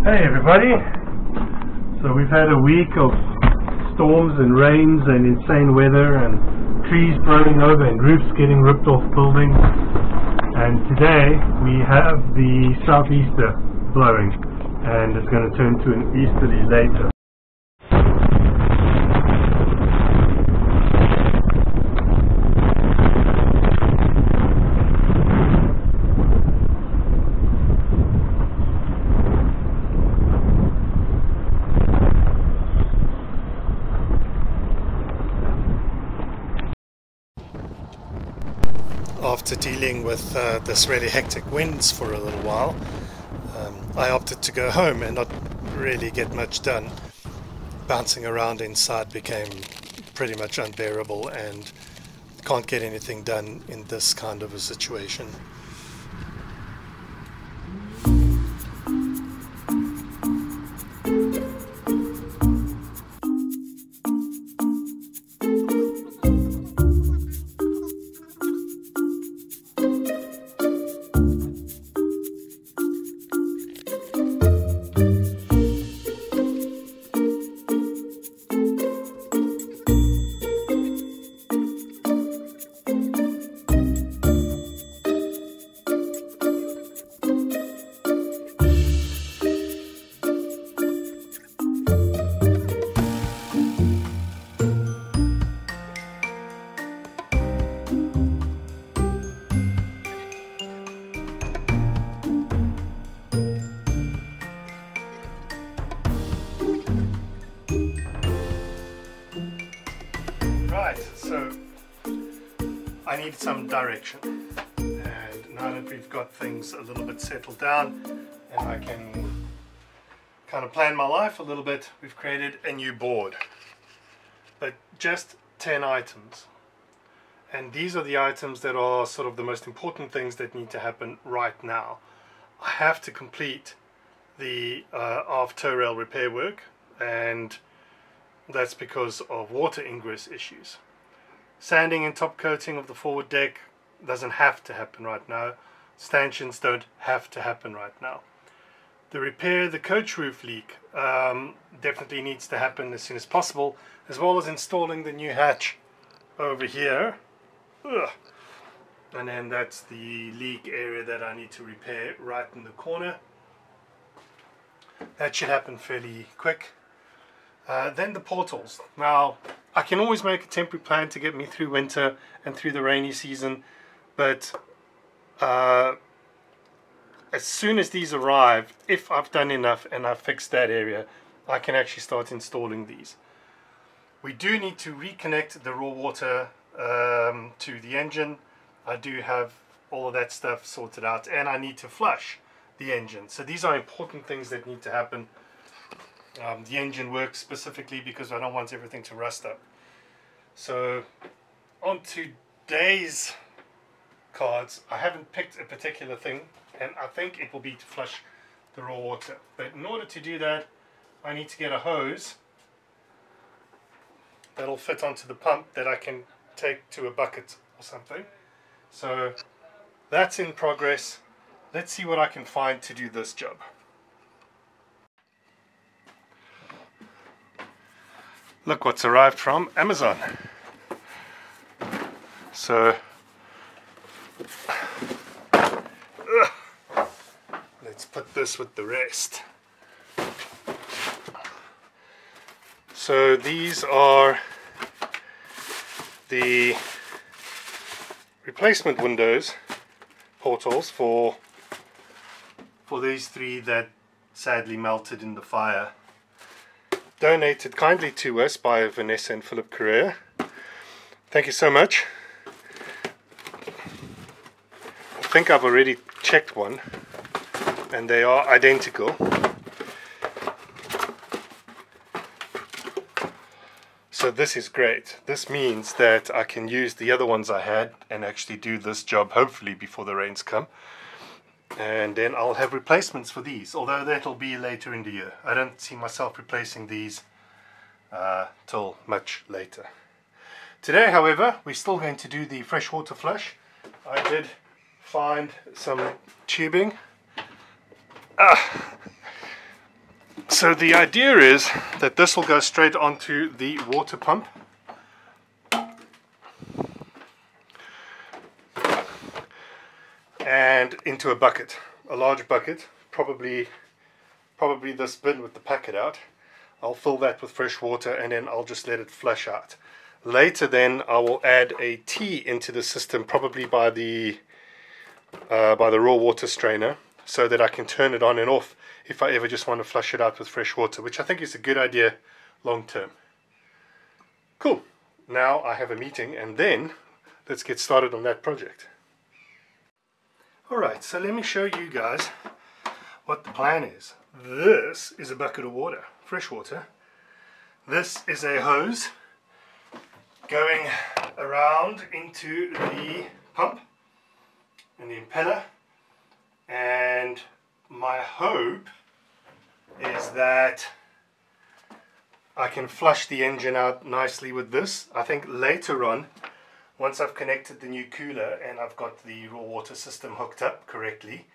Hey everybody, so we've had a week of storms and rains and insane weather and trees blowing over and roofs getting ripped off buildings, and today we have the southeaster blowing and it's going to turn to an easterly later. After dealing with this really hectic winds for a little while, I opted to go home and not really get much done. Bouncing around inside became pretty much unbearable and can't get anything done in this kind of a situation. Right, so I need some direction, and now that we've got things a little bit settled down and I can kind of plan my life a little bit, we've created a new board, but just 10 items, and these are the items that are sort of the most important things that need to happen right now. I have to complete the aft tow rail repair work, and that's because of water ingress issues. Sanding and top coating of the forward deck doesn't have to happen right now. Stanchions don't have to happen right now. The repair the coach roof leak definitely needs to happen as soon as possible, as well as installing the new hatch over here. Ugh. And then that's the leak area that I need to repair right in the corner. That should happen fairly quick. Then the portals. Now, I can always make a temporary plan to get me through winter and through the rainy season, but as soon as these arrive, if I've done enough and I've fixed that area, I can actually start installing these. We do need to reconnect the raw water to the engine. I do have all of that stuff sorted out, and I need to flush the engine. So these are important things that need to happen. The engine works specifically because I don't want everything to rust up. So on today's cards, I haven't picked a particular thing, and I think it will be to flush the raw water. But in order to do that, I need to get a hose that'll fit onto the pump that I can take to a bucket or something. So that's in progress. Let's see what I can find to do this job. Look what's arrived from Amazon. So let's put this with the rest. So these are the replacement windows, portals for these three that sadly melted in the fire. Donated kindly to us by Vanessa and Philip Correa. Thank you so much. I think I've already checked one, and they are identical. So this is great. This means that I can use the other ones I had and actually do this job hopefully before the rains come. And then I'll have replacements for these, although that'll be later in the year. I don't see myself replacing these till much later. Today, however, we're still going to do the freshwater flush. I did find some tubing. So the idea is that this will go straight onto the water pump. And into a bucket, a large bucket, probably this bin with the packet out. I'll fill that with fresh water and then I'll just let it flush out. Later then I will add a tea into the system, probably by the raw water strainer, so that I can turn it on and off if I ever just want to flush it out with fresh water, which I think is a good idea long term. Cool. Now I have a meeting and then let's get started on that project. Alright, so let me show you guys what the plan is. This is a bucket of water, fresh water. This is a hose going around into the pump and the impeller, and my hope is that I can flush the engine out nicely with this. I think later on, once I've connected the new cooler and I've got the raw water system hooked up correctly,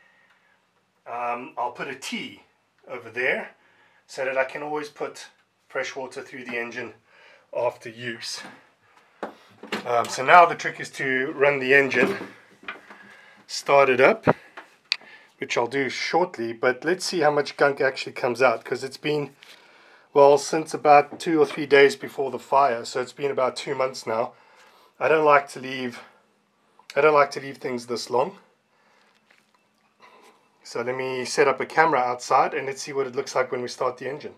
I'll put a T over there so that I can always put fresh water through the engine after use. So now the trick is to run the engine, start it up, which I'll do shortly, but let's see how much gunk actually comes out, because it's been, well, since about 2 or 3 days before the fire, so it's been about 2 months now. I don't like to leave things this long. So let me set up a camera outside and let's see what it looks like when we start the engine.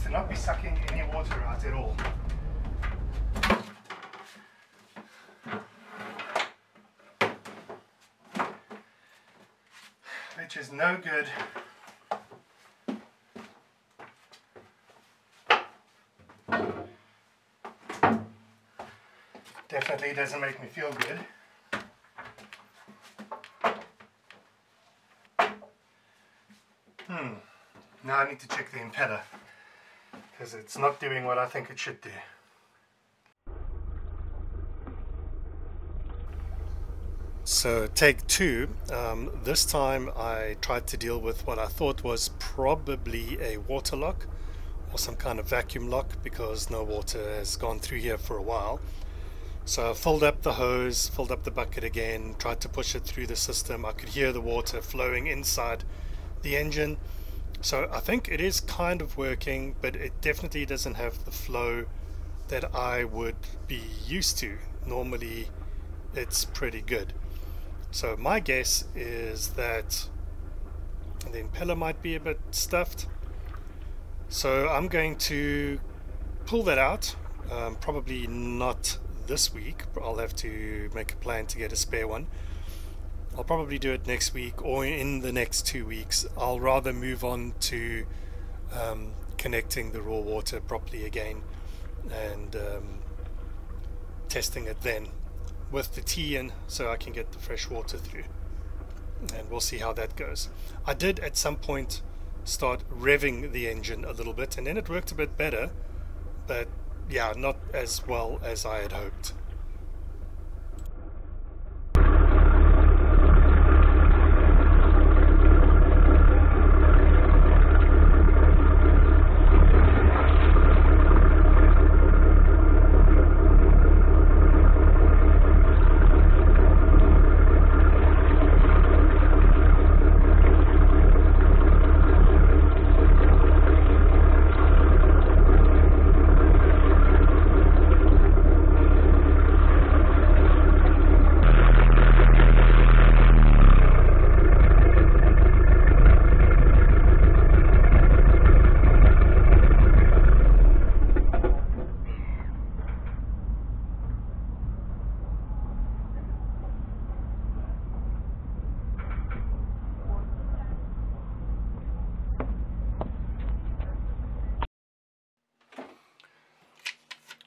To not be sucking any water out at all. Which is no good. Definitely doesn't make me feel good. Now I need to check the impeller, because it's not doing what I think it should do. So take 2. This time I tried to deal with what I thought was probably a water lock or some kind of vacuum lock, because no water has gone through here for a while. So I filled up the hose, filled up the bucket again, tried to push it through the system. I could hear the water flowing inside the engine. So I think it is kind of working, but it definitely doesn't have the flow that I would be used to. Normally it's pretty good. So my guess is that the impeller might be a bit stuffed. So I'm going to pull that out, probably not this week. I'll have to make a plan to get a spare one. I'll probably do it next week or in the next 2 weeks. I'll rather move on to connecting the raw water properly again and testing it then with the tea in, so I can get the fresh water through, and we'll see how that goes. I did at some point start revving the engine a little bit, and then it worked a bit better, but yeah, not as well as I had hoped.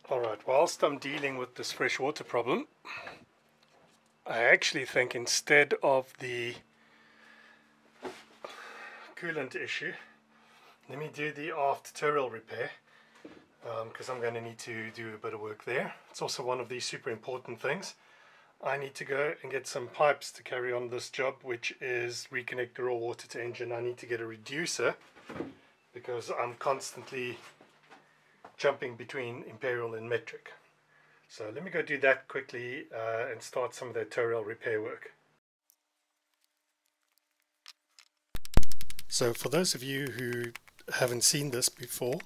Alright, whilst I'm dealing with this freshwater problem, I actually think instead of the coolant issue, let me do the aft turrel repair, because I'm going to need to do a bit of work there. It's also one of these super important things. I need to go and get some pipes to carry on this job, which is reconnect the raw water to engine. I need to get a reducer because I'm constantly jumping between imperial and metric. So let me go do that quickly and start some of that turrel repair work. So for those of you who haven't seen this before,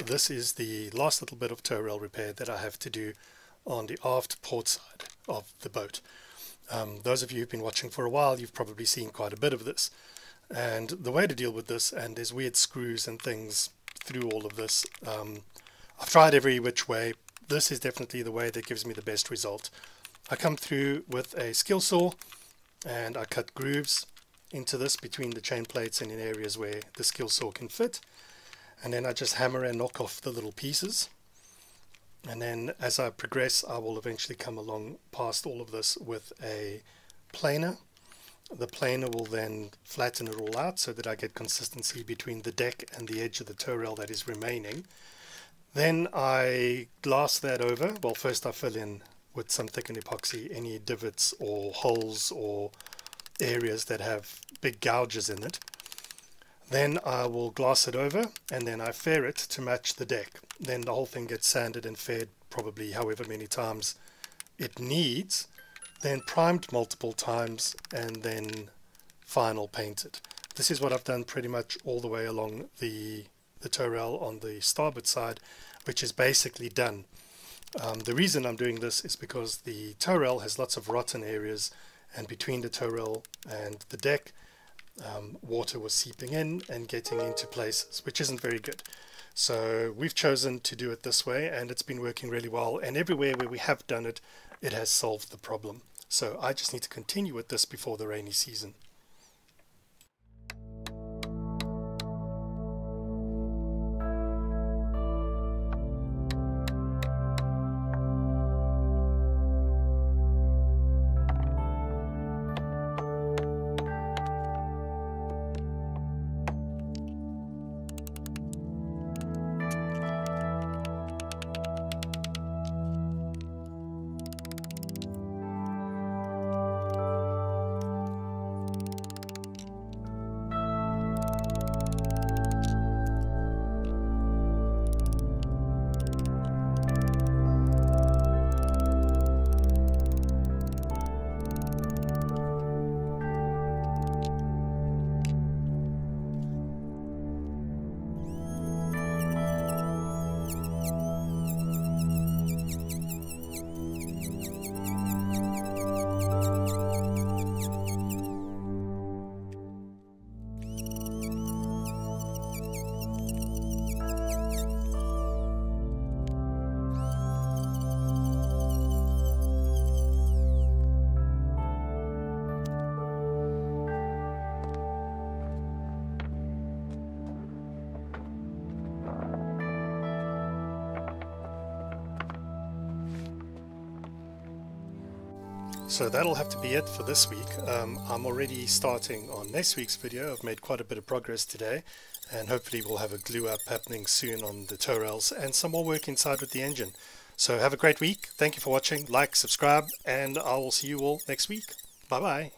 this is the last little bit of turrel repair that I have to do on the aft port side of the boat. Those of you who've been watching for a while, you've probably seen quite a bit of this. And the way to deal with this, and there's weird screws and things through all of this, I've tried every which way. This is definitely the way that gives me the best result. I come through with a skill saw and I cut grooves into this between the chain plates and in areas where the skill saw can fit, and then I just hammer and knock off the little pieces, and then as I progress I will eventually come along past all of this with a planer. The planer will then flatten it all out so that I get consistency between the deck and the edge of the turrel that is remaining. Then I glass that over. Well, first I fill in with some thickened epoxy any divots or holes or areas that have big gouges in it. Then I will glass it over and then I fair it to match the deck. Then the whole thing gets sanded and faired probably however many times it needs, then primed multiple times and then final painted. This is what I've done pretty much all the way along the turrel on the starboard side, which is basically done. The reason I'm doing this is because the turrel has lots of rotten areas, and between the turrel and the deck water was seeping in and getting into places, which isn't very good. So we've chosen to do it this way, and it's been working really well, and everywhere where we have done it, it has solved the problem. So I just need to continue with this before the rainy season. So that'll have to be it for this week. I'm already starting on next week's video. I've made quite a bit of progress today, and hopefully we'll have a glue up happening soon on the turrels and some more work inside with the engine. So have a great week. Thank you for watching. Like, subscribe, and I will see you all next week. Bye bye.